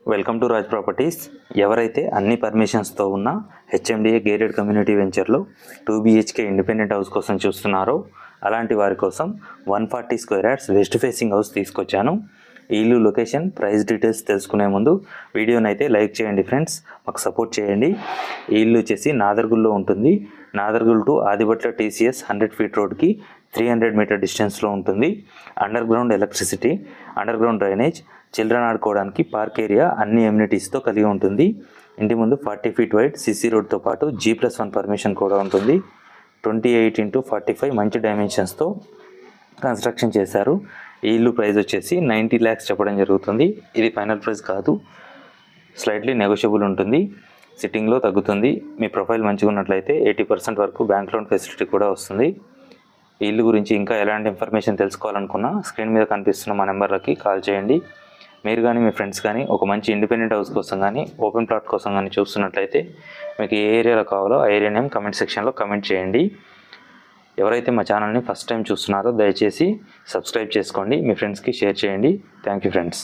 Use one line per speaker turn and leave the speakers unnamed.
Welcome to Raj properties. ఎవరైతే అన్ని పర్మిషన్స్తో ఉన్న హెచ్ఎండిఏ గేటెడ్ కమ్యూనిటీ వెంచర్లో 2 BHK ఇండిపెండెంట్ హౌస్ కోసం చూస్తున్నారో అలాంటి వారి కోసం 140 square yards west facing house తీసుకొచ్చాను. ఈ ఇల్లు లొకేషన్, ప్రైస్ డీటెయిల్స్ తెలుసుకునే ముందు వీడియోని అయితే లైక్ చేయండి ఫ్రెండ్స్, మాకు సపోర్ట్ చేయండి. ఈ ఇల్లు వచ్చేసి నాదర్గుల్లో ఉంటుంది. Nadargul to Adibatla TCS 100 feet రోడ్కి 300 మీటర్ డిస్టెన్స్లో ఉంటుంది. Under ground electricity, under ground drainage, children ఆడుకోవడానికి పార్క్ ఏరియా అన్ని ఎమ్యూనిటీస్తో కలిగి ఉంటుంది. ఇంటి ముందు 40 ఫీట్ వైడ్ CC రోడ్తో పాటు G+1 పర్మిషన్ కూడా ఉంటుంది. 28x45 మంచి డైమెన్షన్స్తో కన్స్ట్రక్షన్ చేశారు. ఈ ఇల్లు ప్రైస్ వచ్చేసి 90 lakhs చెప్పడం జరుగుతుంది. ఇది ఫైనల్ ప్రైస్ కాదు, స్లైట్లీ నెగోషియబుల్ ఉంటుంది. సిట్టింగ్లో తగ్గుతుంది. మీ ప్రొఫైల్ మంచిగా ఉన్నట్లయితే 80% వరకు బ్యాంక్ లోన్ ఫెసిలిటీ కూడా వస్తుంది. ఈ ఇల్లు గురించి ఇంకా ఎలాంటి ఇన్ఫర్మేషన్ తెలుసుకోవాలనుకున్నా స్క్రీన్ మీద కనిపిస్తున్న మా నెంబర్లకి కాల్ చేయండి. మీరు కానీ మీ ఫ్రెండ్స్ కానీ ఒక మంచి ఇండిపెండెంట్ హౌస్ కోసం కానీ ఓపెన్ ప్లాట్ కోసం కానీ చూస్తున్నట్లయితే మీకు ఏ ఏరియాలో కావాలో ఆ ఏరియా నేమ్ కమెంట్ సెక్షన్లో కమెంట్ చేయండి. ఎవరైతే మా ఛానల్ని ఫస్ట్ టైం చూస్తున్నారో దయచేసి సబ్స్క్రైబ్ చేసుకోండి, మీ ఫ్రెండ్స్కి షేర్ చేయండి. Thank you friends.